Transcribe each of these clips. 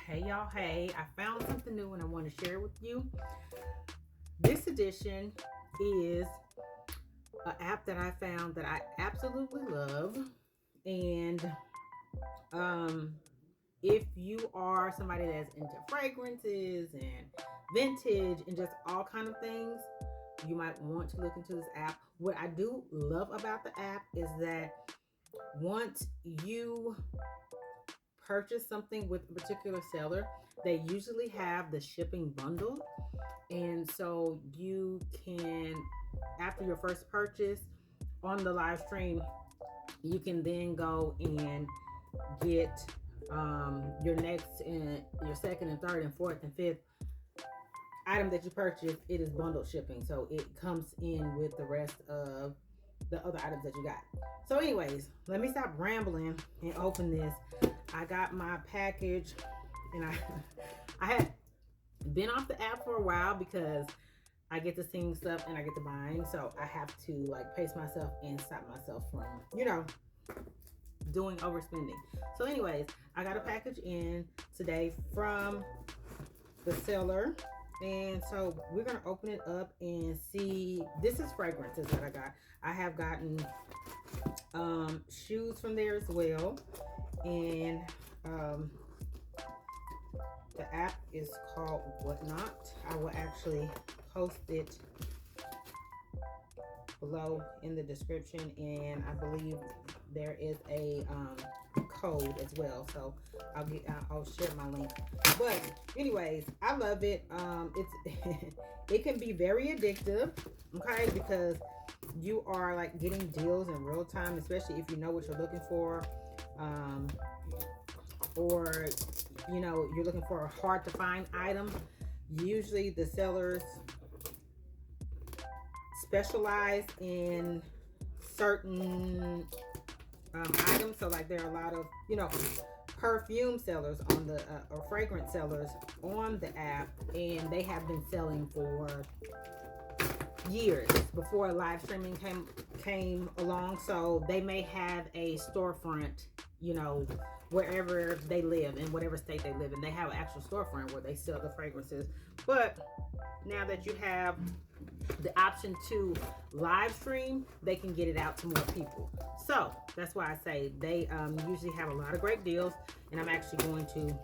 Hey y'all, hey, I found something new and I want to share it with you. This edition is an app that I found that I absolutely love. And um, if you are somebody that's into fragrances and vintage and just all kind of things, you might want to look into this app. What I do love about the app is that once you purchase something with a particular seller, they usually have the shipping bundle. And so you can, after your first purchase on the live stream, you can then go and get your next and your second and third and fourth and fifth item that you purchased. It is bundled shipping. So it comes in with the rest of the other items that you got. So anyways, let me stop rambling and open this. I got my package and I had been off the app for a while because I get to seeing stuff and I get to buying, so I have to like pace myself and stop myself from, doing overspending. So anyways, I got a package in today from the seller. And so we're gonna open it up and see. This is fragrances that I got. I have gotten shoes from there as well. And the app is called Whatnot. I will actually post it below in the description, and I believe there is a code as well, so I'll share my link. But anyways, I love it. It's it can be very addictive, okay, because you are like getting deals in real time, especially if you know what you're looking for, or you're looking for a hard to find item. Usually the sellers specialize in certain items. So like there are a lot of perfume sellers on the or fragrance sellers on the app, and they have been selling for years before live streaming came along. So they may have a storefront, wherever they live, in whatever state they live in. They have an actual storefront where they sell the fragrances. But now that you have the option to live stream, they can get it out to more people. So that's why I say they usually have a lot of great deals, and I'm actually going to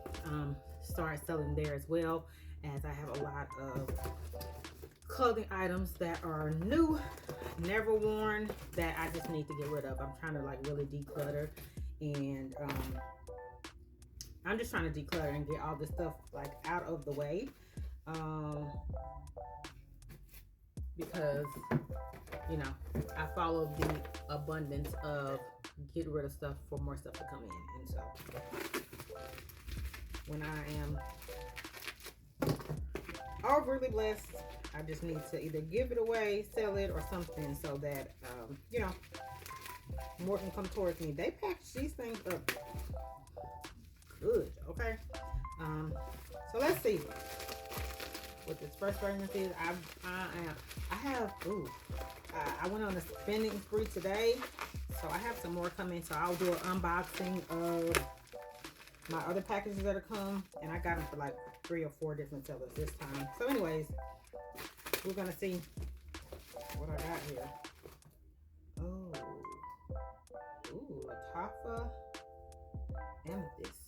start selling there as well, as I have a lot of clothing items that are new, never worn, that I just need to get rid of. I'm trying to like really declutter, and I'm just trying to declutter and get all this stuff like out of the way, because I follow the abundance of get rid of stuff for more stuff to come in. And so when I am overly blessed, I just need to either give it away, sell it, or something, so that more can come towards me. They package these things up good, okay? So let's see what this first fragrance is. I went on a spending spree today, so I have some more coming. So I'll do an unboxing of my other packages that are come, and I got them for like 3 or 4 different sellers this time. So anyways, we're gonna see what I got here. Ooh, a Tafa Amethyst.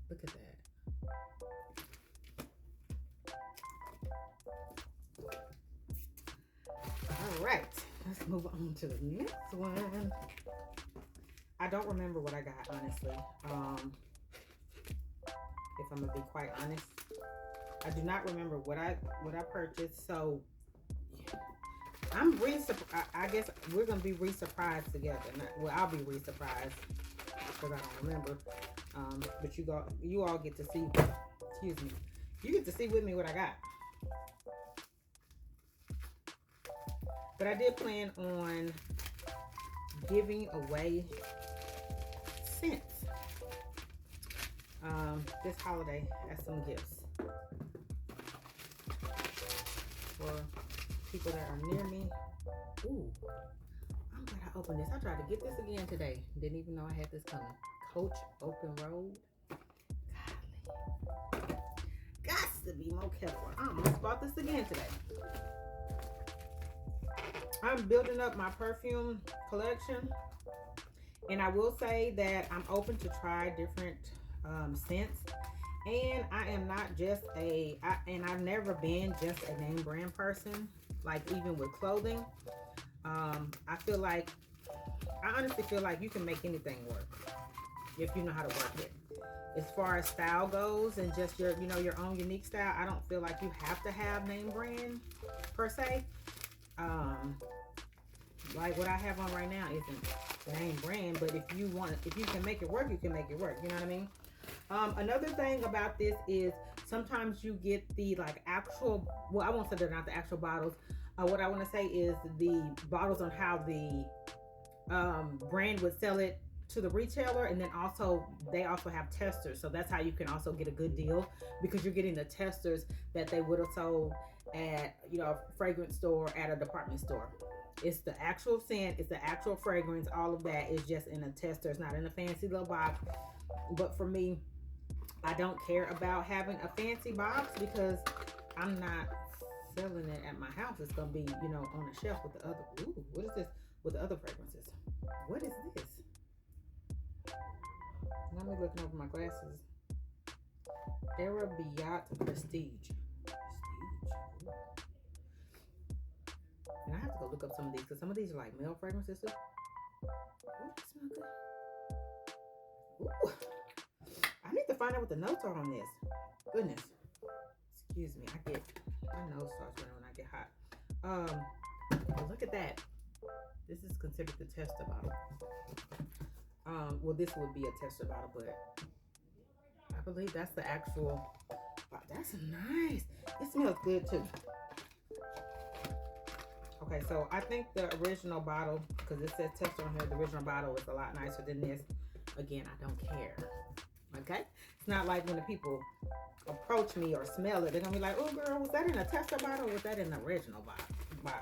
Look at that. All right, let's move on to the next one. I don't remember what I got, honestly. If I'm gonna be quite honest, I do not remember what I purchased. So I'm I guess we're gonna be re-surprised together. Well, I'll be re-surprised because I don't remember. But you all get to see. Excuse me. You get to see with me what I got. But I did plan on giving away scents this holiday as some gifts for people that are near me. Ooh, I'm glad I opened this. I tried to get this again today. Didn't even know I had this coming. Coach Open Road. Golly. Got to be more careful. I almost bought this again today. I'm building up my perfume collection. And I will say that I'm open to try different scents. And I am not just and I've never been just a name brand person. Like even with clothing, I honestly feel like you can make anything work if you know how to work it. As far as style goes and just your own unique style, I don't feel like you have to have name brand per se. Like what I have on right now isn't name brand, but if you can make it work, you can make it work. You know what I mean? Another thing about this is sometimes you get the like actual, well, I won't say they're not the actual bottles. What I want to say is the bottles on how the brand would sell it to the retailer, and then also they also have testers, so that's how you can also get a good deal, because you're getting the testers that they would have sold at a fragrance store, at a department store. It's the actual scent, it's the actual fragrance, all of that is just in a tester. It's not in a fancy little box. But for me, I don't care about having a fancy box because I'm not selling it at my house. It's gonna be, on a shelf with the other. Ooh, what is this? With the other fragrances. What is this? Let me looking over my glasses. Arabiat Prestige. Prestige. And I have to go look up some of these because some of these are like male fragrances too. Ooh, they smell good. Ooh. I need to find out what the notes are on this. Goodness. Excuse me. My nose starts running when I get hot. Look at that. This is considered the tester bottle. Well, this would be a tester bottle, but I believe that's the actual. Wow, that's nice. It smells good too. Okay, so I think the original bottle, because it says tester on here, the original bottle is a lot nicer than this. Again, I don't care. Okay? It's not like when the people approach me or smell it, they're going to be like, oh, girl, was that in a tester bottle or was that in the original box? Was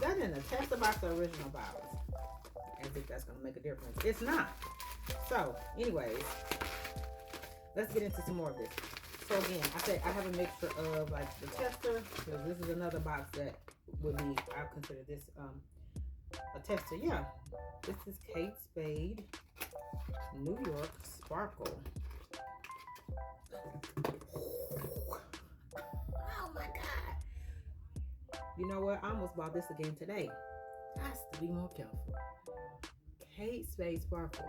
that in the tester box or original box? As if that's going to make a difference. It's not. So, anyways, let's get into some more of this. So, again, I said I have a mixture of, like, the tester, because this is another box that would be, I consider this a tester. Yeah. This is Kate Spade New York Sparkle. Oh my God. You know what? I almost bought this again today. Has to be more careful. Kate Spade Sparkle.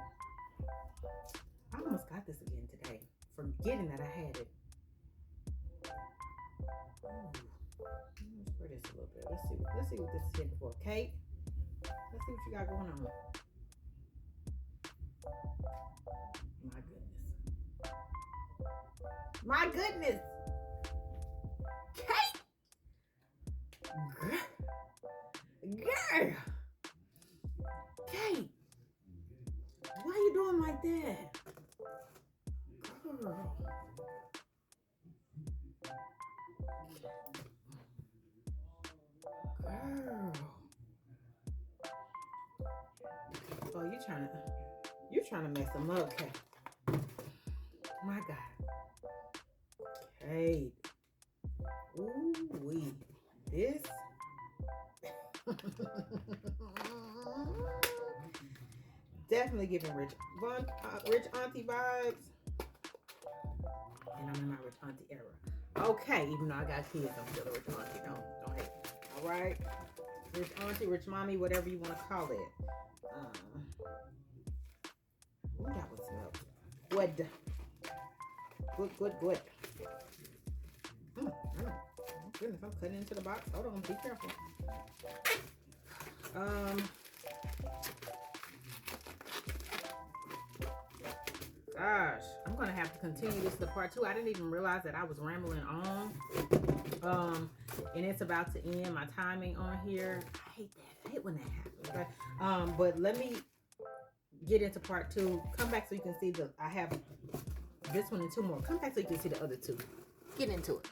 I almost got this again today, forgetting that I had it. Ooh. Let's spray this a little bit. Let's see what this is hitting for. Kate, let's see what you got going on. My goodness. Kate! Girl! Kate! Why are you doing like that? Girl. Girl. Oh, you're trying to mess them up, Kate. My God. Kate. Ooh-wee. This. Definitely giving rich auntie vibes. And I'm in my rich auntie era. Okay, even though I got kids, I'm still a rich auntie. Don't hate me. All right? Rich auntie, rich mommy, whatever you want to call it. Ooh, that would smell good. Good. Oh, goodness, I'm cutting into the box. Hold on, be careful. Gosh, I'm gonna have to continue this to part 2. I didn't even realize that I was rambling on. And it's about to end. My timing on here, I hate that. I hate when that happens. Okay? But let me get into part 2. Come back so you can see I have this one and 2 more. Come back so you can see the other 2. Get into it.